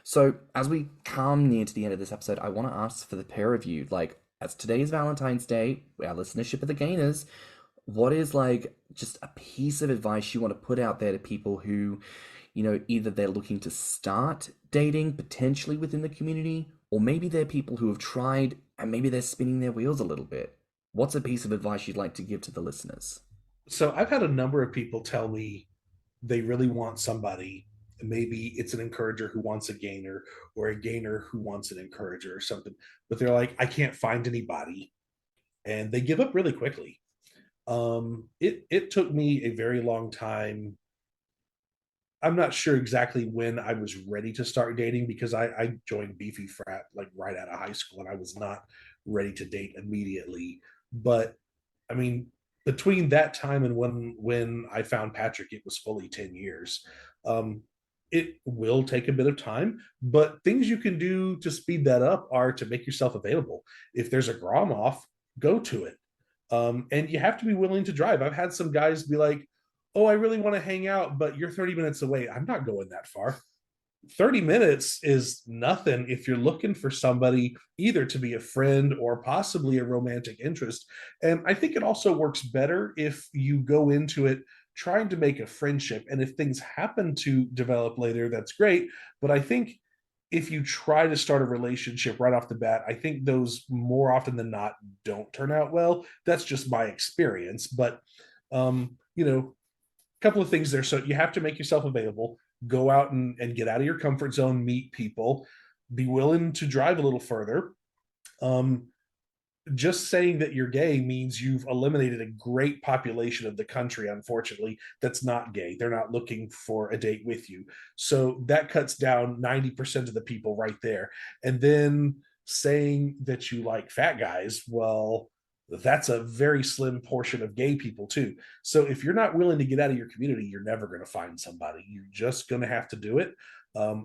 So as we come near to the end of this episode, I want to ask for the pair of you, like, as today is Valentine's Day, our listenership of the gainers, what is like just a piece of advice you want to put out there to people who, either they're looking to start dating potentially within the community, or maybe they're people who have tried and maybe they're spinning their wheels a little bit. What's a piece of advice you'd like to give to the listeners? So I've had a number of people tell me they really want somebody. Maybe it's an encourager who wants a gainer, or a gainer who wants an encourager or something. But they're like, I can't find anybody. And they give up really quickly. It took me a very long time. I'm not sure exactly when I was ready to start dating because I joined Beefy Frat like right out of high school, and I was not ready to date immediately. But I mean, between that time and when I found Patrick, it was fully 10 years. It will take a bit of time, but things you can do to speed that up are to make yourself available. If there's a Grommr, go to it. And you have to be willing to drive. I've had some guys be like, oh, I really want to hang out, but you're 30 minutes away. I'm not going that far. 30 minutes is nothing if you're looking for somebody either to be a friend or possibly a romantic interest. And I think it also works better if you go into it trying to make a friendship. And if things happen to develop later, that's great. But I think if you try to start a relationship right off the bat, I think those more often than not don't turn out well. That's just my experience. But, a couple of things there. So you have to make yourself available, go out and get out of your comfort zone, meet people, be willing to drive a little further. Just saying that you're gay means you've eliminated a great population of the country, unfortunately, that's not gay. They're not looking for a date with you. So that cuts down 90% of the people right there. And then saying that you like fat guys, well, that's a very slim portion of gay people too. So if you're not willing to get out of your community, you're never going to find somebody. You're just going to have to do it.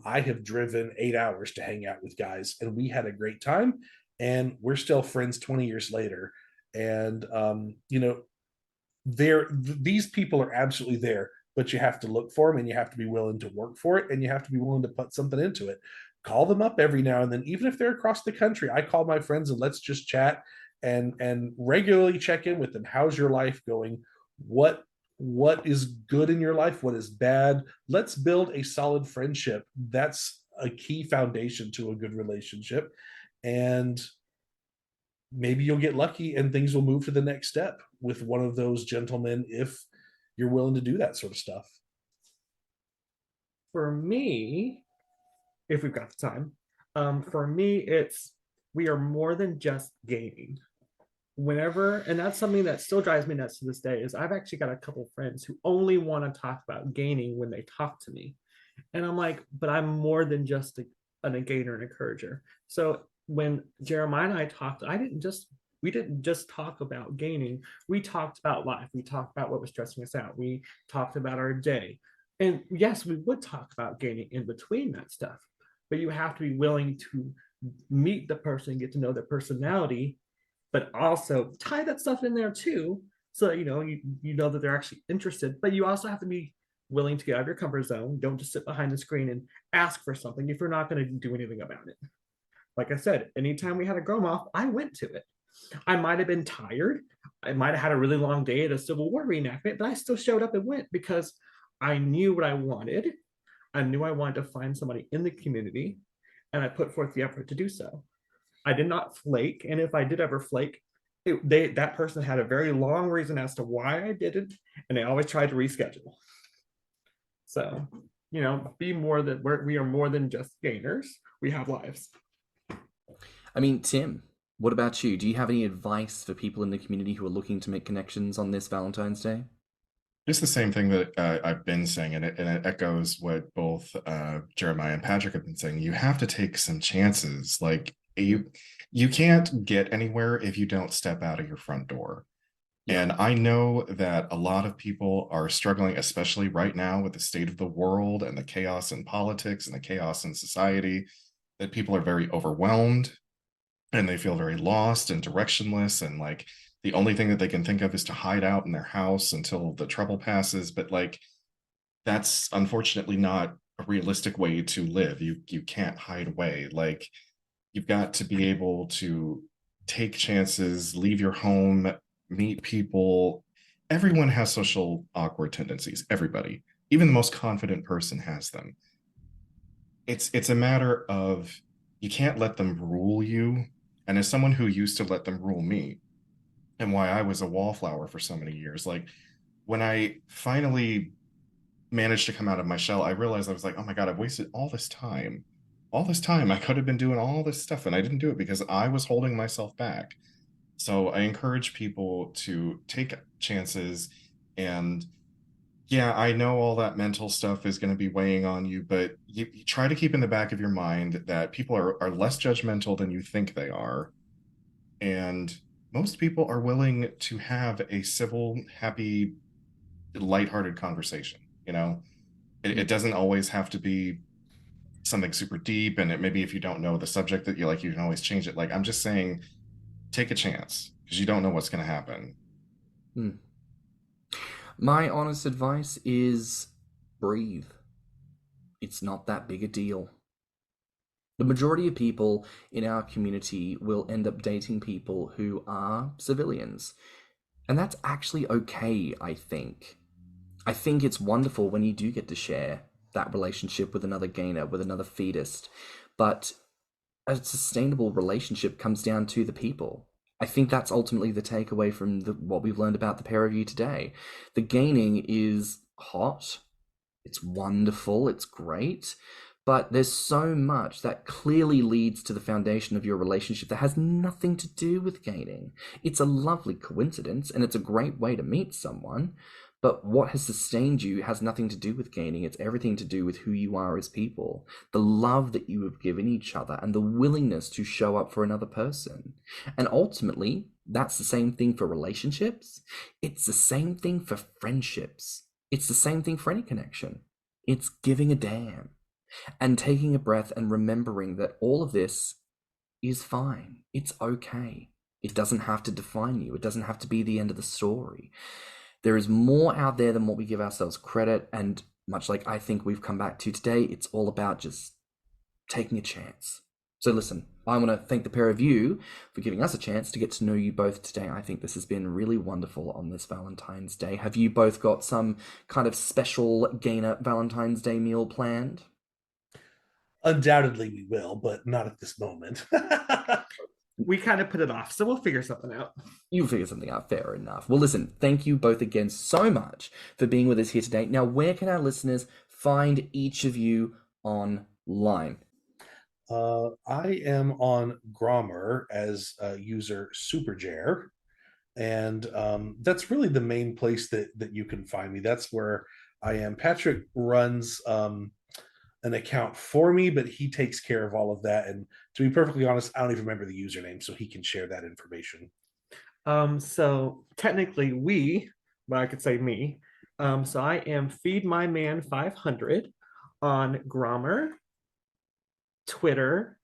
I have driven 8 hours to hang out with guys, and we had a great time. And we're still friends 20 years later. And these people are absolutely there, but you have to look for them, and you have to be willing to work for it, and you have to be willing to put something into it. Call them up every now and then, even if they're across the country. I call my friends and let's just chat and regularly check in with them. How's your life going? What is good in your life? What is bad? Let's build a solid friendship. That's a key foundation to a good relationship. And maybe you'll get lucky and things will move to the next step with one of those gentlemen if you're willing to do that sort of stuff. For me, if we've got the time, for me, we are more than just gaming. Whenever, and that's something that still drives me nuts to this day, is I've actually got a couple friends who only want to talk about gaining when they talk to me. And I'm like, but I'm more than just a gainer and encourager. So when Jeremiah and I talked, we didn't just talk about gaining. We talked about life. We talked about what was stressing us out. We talked about our day. And yes, we would talk about gaining in between that stuff, but you have to be willing to meet the person, get to know their personality, but also tie that stuff in there too, so that you know that they're actually interested. But you also have to be willing to get out of your comfort zone. Don't just sit behind the screen and ask for something if you're not going to do anything about it. Like I said, anytime we had a Grommr, I went to it. I might have been tired. I might have had a really long day at a Civil War reenactment, but I still showed up and went because I knew what I wanted. I knew I wanted to find somebody in the community, and I put forth the effort to do so. I did not flake, and if I did ever flake, that person had a very long reason as to why I didn't, and they always tried to reschedule. So, we are more than just gainers. We have lives. I mean, Tim, what about you? Do you have any advice for people in the community who are looking to make connections on this Valentine's Day? Just the same thing that I've been saying, and it echoes what both Jeremiah and Patrick have been saying. You have to take some chances. Like you can't get anywhere if you don't step out of your front door. Yeah. And I know that a lot of people are struggling, especially right now with the state of the world and the chaos in politics and the chaos in society, that people are very overwhelmed and they feel very lost and directionless, and like the only thing that they can think of is to hide out in their house until the trouble passes. But like, that's unfortunately not a realistic way to live. You can't hide away. Like, you've got to be able to take chances, leave your home, meet people. Everyone has social awkward tendencies. Everybody, even the most confident person has them. It's a matter of, you can't let them rule you. And as someone who used to let them rule me, and why I was a wallflower for so many years, like when I finally managed to come out of my shell, I realized I was like, oh my God, I've wasted all this time. All this time I could have been doing all this stuff, and I didn't do it because I was holding myself back. So I encourage people to take chances. And yeah, I know all that mental stuff is going to be weighing on you, but you try to keep in the back of your mind that people are less judgmental than you think they are. And most people are willing to have a civil, happy, lighthearted conversation. It doesn't always have to be something super deep, and maybe if you don't know the subject that you like, you can always change it. Like, I'm just saying, take a chance, because you don't know what's going to happen. My honest advice is breathe. It's not that big a deal. The majority of people in our community will end up dating people who are civilians. And that's actually okay, I think. I think it's wonderful when you do get to share that relationship with another gainer, with another feedist. But a sustainable relationship comes down to the people. I think that's ultimately the takeaway from what we've learned about the pair of you today. The gaining is hot. It's wonderful. It's great. But there's so much that clearly leads to the foundation of your relationship that has nothing to do with gaining. It's a lovely coincidence, and it's a great way to meet someone. But what has sustained you has nothing to do with gaining. It's everything to do with who you are as people, the love that you have given each other, and the willingness to show up for another person. And ultimately, that's the same thing for relationships. It's the same thing for friendships. It's the same thing for any connection. It's giving a damn and taking a breath and remembering that all of this is fine. It's okay. It doesn't have to define you. It doesn't have to be the end of the story. There is more out there than what we give ourselves credit, and much like I think we've come back to today, it's all about just taking a chance. So listen, I want to thank the pair of you for giving us a chance to get to know you both today. I think this has been really wonderful on this Valentine's Day. Have you both got some kind of special gainer Valentine's Day meal planned? Undoubtedly we will, but not at this moment. we kind of put it off, so we'll figure something out. You'll figure something out. Fair enough. Well, listen, thank you both again so much for being with us here today. Now, where can our listeners find each of you online? I am on Grommr as user superjere, and that's really the main place that you can find me. That's where I am. Patrick runs an account for me, but he takes care of all of that. And to be perfectly honest, I don't even remember the username, so he can share that information. So technically I could say me. So I am feedmyman500 on Grommr, Twitter,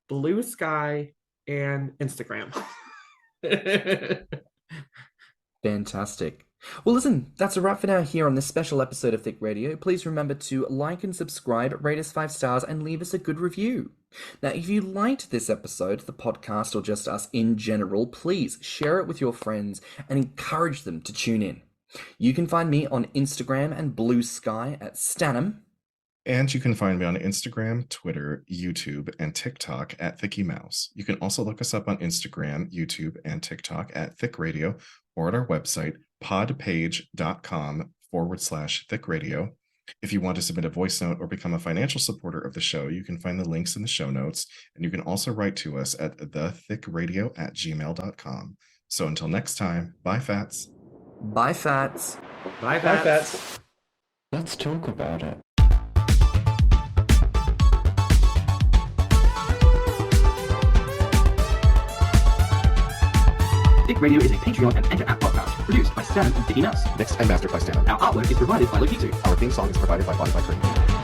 BlueSky, and Instagram. Fantastic. Well, listen, that's a wrap for now here on this special episode of Thicc Radio. Please remember to like and subscribe, rate us 5 stars, and leave us a good review. Now, if you liked this episode, the podcast, or just us in general, please share it with your friends and encourage them to tune in. You can find me on Instagram and BlueSky at stannnum. And you can find me on Instagram, Twitter, YouTube, and TikTok at thiccmouse. You can also look us up on Instagram, YouTube, and TikTok at Thicc Radio, or at our website, podpage.com/Thicc Radio. If you want to submit a voice note or become a financial supporter of the show, you can find the links in the show notes, and you can also write to us at thethicradio@gmail.com. So until next time, bye, Fats. Bye, Fats. Bye, Bye, Fats. Fats. Let's talk about it. Thicc Radio is a Patreon and Enter app podcast produced by Stannnum and Thicc Mouse. Mixed and mastered by stannnum. Our artwork is provided by Lokitu. Our theme song is provided by Valentine.